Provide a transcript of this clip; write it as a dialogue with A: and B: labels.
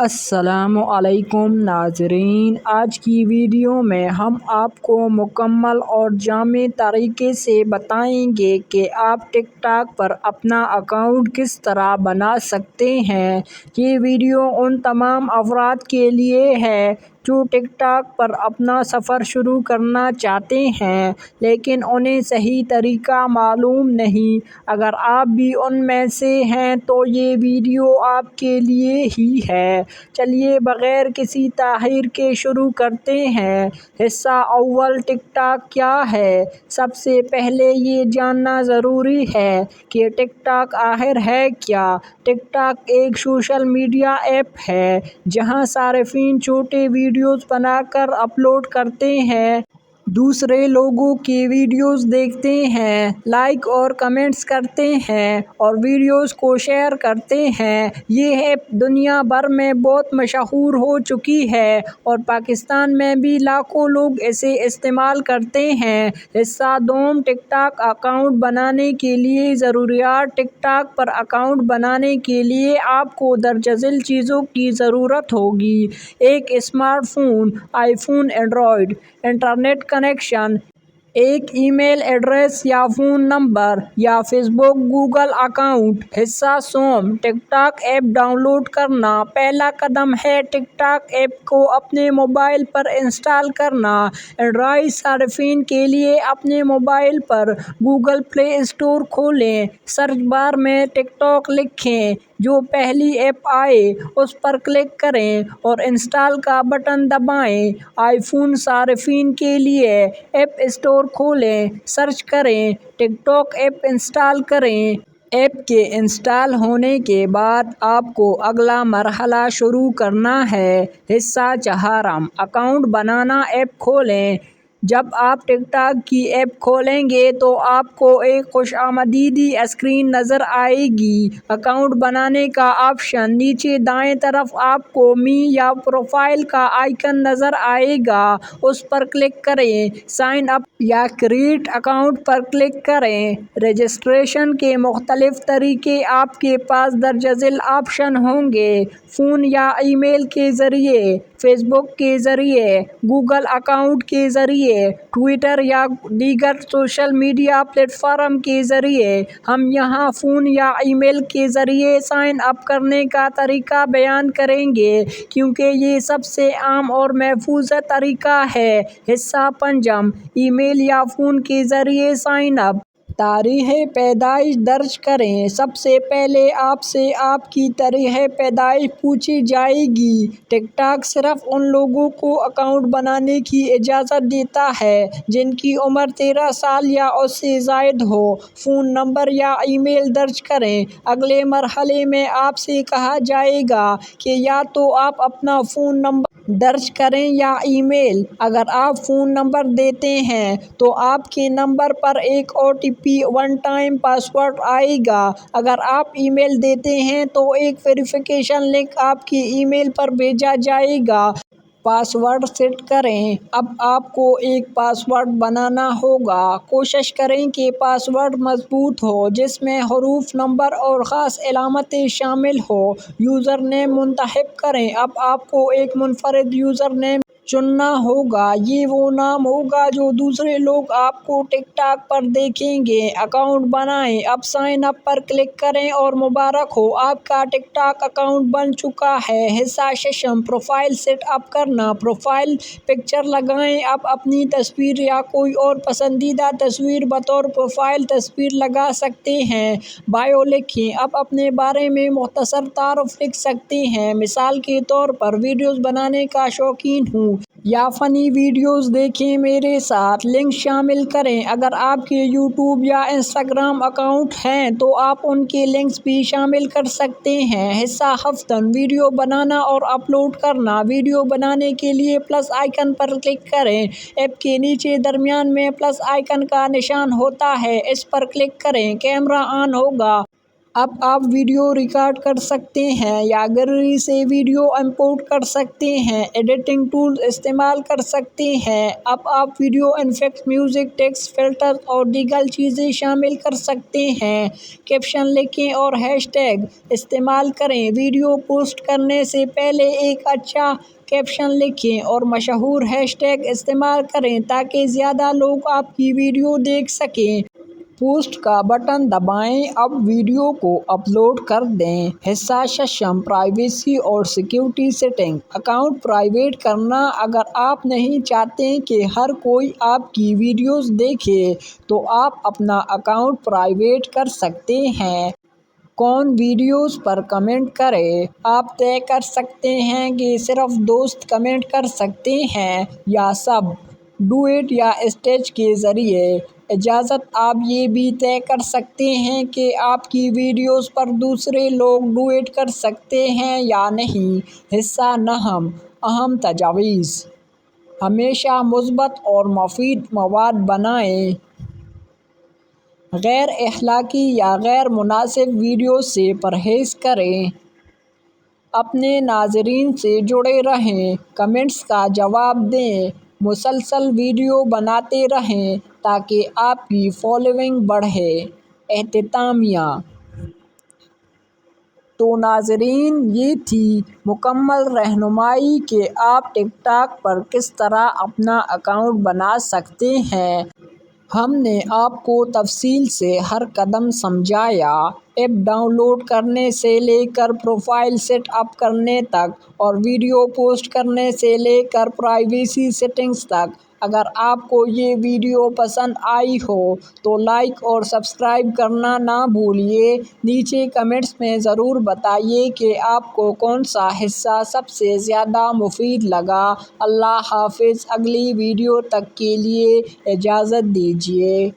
A: السلام علیکم ناظرین، آج کی ویڈیو میں ہم آپ کو مکمل اور جامع طریقے سے بتائیں گے کہ آپ ٹک ٹاک پر اپنا اکاؤنٹ کس طرح بنا سکتے ہیں۔ یہ ویڈیو ان تمام افراد کے لیے ہے جو ٹک ٹاک پر اپنا سفر شروع کرنا چاہتے ہیں لیکن انہیں صحیح طریقہ معلوم نہیں۔ اگر آپ بھی ان میں سے ہیں تو یہ ویڈیو آپ کے لیے ہی ہے۔ چلیے بغیر کسی تاخیر کے شروع کرتے ہیں۔ حصہ اول، ٹک ٹاک کیا ہے؟ سب سے پہلے یہ جاننا ضروری ہے کہ ٹک ٹاک آخر ہے کیا۔ ٹک ٹاک ایک سوشل میڈیا ایپ ہے جہاں صارفین چھوٹے ویڈیوز بنا کر اپلوڈ کرتے ہیں، دوسرے لوگوں کی ویڈیوز دیکھتے ہیں، لائک اور کمنٹس کرتے ہیں اور ویڈیوز کو شیئر کرتے ہیں۔ یہ ایپ دنیا بھر میں بہت مشہور ہو چکی ہے اور پاکستان میں بھی لاکھوں لوگ اسے استعمال کرتے ہیں۔ حصہ دوم، ٹک ٹاک اکاؤنٹ بنانے کے لیے ضروریات۔ ٹک ٹاک پر اکاؤنٹ بنانے کے لیے آپ کو درج ذیل چیزوں کی ضرورت ہوگی: ایک اسمارٹ فون، آئی فون، اینڈرائیڈ، انٹرنیٹ کنیکشن، ایک ای میل ایڈریس یا فون نمبر، یا فیس بک گوگل اکاؤنٹ۔ حصہ سوم، ٹک ٹاک ایپ ڈاؤن لوڈ کرنا۔ پہلا قدم ہے ٹک ٹاک ایپ کو اپنے موبائل پر انسٹال کرنا۔ اینڈرائیڈ صارفین کے لیے اپنے موبائل پر گوگل پلے اسٹور کھولیں، سرچ بار میں ٹک ٹاک لکھیں، جو پہلی ایپ آئے اس پر کلک کریں اور انسٹال کا بٹن دبائیں۔ آئی فون صارفین کے لیے ایپ اسٹور کھولیں، سرچ کریں، ٹک ٹاک ایپ انسٹال کریں۔ ایپ کے انسٹال ہونے کے بعد آپ کو اگلا مرحلہ شروع کرنا ہے۔ حصہ چہارم، اکاؤنٹ بنانا۔ ایپ کھولیں۔ جب آپ ٹک ٹاک کی ایپ کھولیں گے تو آپ کو ایک خوش آمدیدی اسکرین نظر آئے گی۔ اکاؤنٹ بنانے کا آپشن، نیچے دائیں طرف آپ کو می یا پروفائل کا آئیکن نظر آئے گا، اس پر کلک کریں۔ سائن اپ یا کریٹ اکاؤنٹ پر کلک کریں۔ رجسٹریشن کے مختلف طریقے آپ کے پاس درج ذیل آپشن ہوں گے: فون یا ای میل کے ذریعے، فیس بک کے ذریعے، گوگل اکاؤنٹ کے ذریعے، ٹویٹر یا دیگر سوشل میڈیا پلیٹ فارم کے ذریعے۔ ہم یہاں فون یا ای میل کے ذریعے سائن اپ کرنے کا طریقہ بیان کریں گے کیونکہ یہ سب سے عام اور محفوظ طریقہ ہے۔ حصہ پنجم، ای میل یا فون کے ذریعے سائن اپ۔ تاریخ پیدائش درج کریں۔ سب سے پہلے آپ سے آپ کی تاریخ پیدائش پوچھی جائے گی۔ ٹک ٹاک صرف ان لوگوں کو اکاؤنٹ بنانے کی اجازت دیتا ہے جن کی عمر 13 سال یا اس سے زائد ہو۔ فون نمبر یا ای میل درج کریں۔ اگلے مرحلے میں آپ سے کہا جائے گا کہ یا تو آپ اپنا فون نمبر درج کریں یا ای میل۔ اگر آپ فون نمبر دیتے ہیں تو آپ کے نمبر پر ایک OTP one time pass word آئے گا۔ اگر آپ ای میل دیتے ہیں تو ایک ویریفیکیشن لنک آپ کے ای میل پر بھیجا جائے گا۔ پاس ورڈ سیٹ کریں۔ اب آپ کو ایک پاس ورڈ بنانا ہوگا۔ کوشش کریں کہ پاس ورڈ مضبوط ہو جس میں حروف، نمبر اور خاص علامتیں شامل ہوں۔ یوزر نیم منتخب کریں۔ اب آپ کو ایک منفرد یوزر نیم چننا ہوگا۔ یہ وہ نام ہوگا جو دوسرے لوگ آپ کو ٹک ٹاک پر دیکھیں گے۔ اکاؤنٹ بنائیں۔ اب سائن اپ پر کلک کریں اور مبارک ہو، آپ کا ٹک ٹاک اکاؤنٹ بن چکا ہے۔ حصہ ششم، پروفائل سیٹ اپ کرنا۔ پروفائل پکچر لگائیں۔ اب اپنی تصویر یا کوئی اور پسندیدہ تصویر بطور پروفائل تصویر لگا سکتے ہیں۔ بایو لکھیں۔ اب اپنے بارے میں مختصر تعارف لکھ سکتے ہیں، مثال کے طور پر ویڈیوز بنانے کا شوقین ہوں یا فنی ویڈیوز دیکھیں میرے ساتھ۔ لنک شامل کریں۔ اگر آپ کے یوٹیوب یا انسٹاگرام اکاؤنٹ ہیں تو آپ ان کے لنکس بھی شامل کر سکتے ہیں۔ حصہ ہفتم، ویڈیو بنانا اور اپلوڈ کرنا۔ ویڈیو بنانے کے لیے پلس آئیکن پر کلک کریں۔ ایپ کے نیچے درمیان میں پلس آئیکن کا نشان ہوتا ہے، اس پر کلک کریں۔ کیمرہ آن ہوگا۔ اب آپ ویڈیو ریکارڈ کر سکتے ہیں یا گیلری سے ویڈیو امپورٹ کر سکتے ہیں، ایڈیٹنگ ٹولز استعمال کر سکتے ہیں۔ اب آپ video effects, music, text filter اور دیگر چیزیں شامل کر سکتے ہیں۔ کیپشن لکھیں اور ہیش ٹیگ استعمال کریں۔ ویڈیو پوسٹ کرنے سے پہلے ایک اچھا کیپشن لکھیں اور مشہور ہیش ٹیگ استعمال کریں تاکہ زیادہ لوگ آپ کی ویڈیو دیکھ سکیں۔ پوسٹ کا بٹن دبائیں۔ اب ویڈیو کو اپلوڈ کر دیں۔ حصہ سسٹم پرائیویسی اور سیکیورٹی سیٹنگ۔ اکاؤنٹ پرائیویٹ کرنا۔ اگر آپ نہیں چاہتے کہ ہر کوئی آپ کی ویڈیوز دیکھے تو آپ اپنا اکاؤنٹ پرائیویٹ کر سکتے ہیں۔ کون ویڈیوز پر کمنٹ کرے؟ آپ طے کر سکتے ہیں کہ صرف دوست کمنٹ کر سکتے ہیں یا سب۔ ڈوئٹ یا اسٹیج کے ذریعے اجازت۔ آپ یہ بھی طے کر سکتے ہیں کہ آپ کی ویڈیوز پر دوسرے لوگ ڈوئٹ کر سکتے ہیں یا نہیں۔ حصہ نهم۔ اہم تجاویز۔ ہمیشہ مثبت اور مفید مواد بنائیں۔ غیر اخلاقی یا غیر مناسب ویڈیوز سے پرہیز کریں۔ اپنے ناظرین سے جڑے رہیں۔ کمنٹس کا جواب دیں۔ مسلسل ویڈیو بناتے رہیں تاکہ آپ کی فالوئنگ بڑھے۔ اختتامیہ۔ تو ناظرین، یہ تھی مکمل رہنمائی کہ آپ ٹک ٹاک پر کس طرح اپنا اکاؤنٹ بنا سکتے ہیں۔ ہم نے آپ کو تفصیل سے ہر قدم سمجھایا، ایپ ڈاؤن لوڈ کرنے سے لے کر پروفائل سیٹ اپ کرنے تک اور ویڈیو پوسٹ کرنے سے لے کر پرائیویسی سیٹنگز تک۔ اگر آپ کو یہ ویڈیو پسند آئی ہو تو لائک اور سبسکرائب کرنا نہ بھولیے۔ نیچے کمنٹس میں ضرور بتائیے کہ آپ کو کون سا حصہ سب سے زیادہ مفید لگا۔ اللہ حافظ۔ اگلی ویڈیو تک کے لیے اجازت دیجیے۔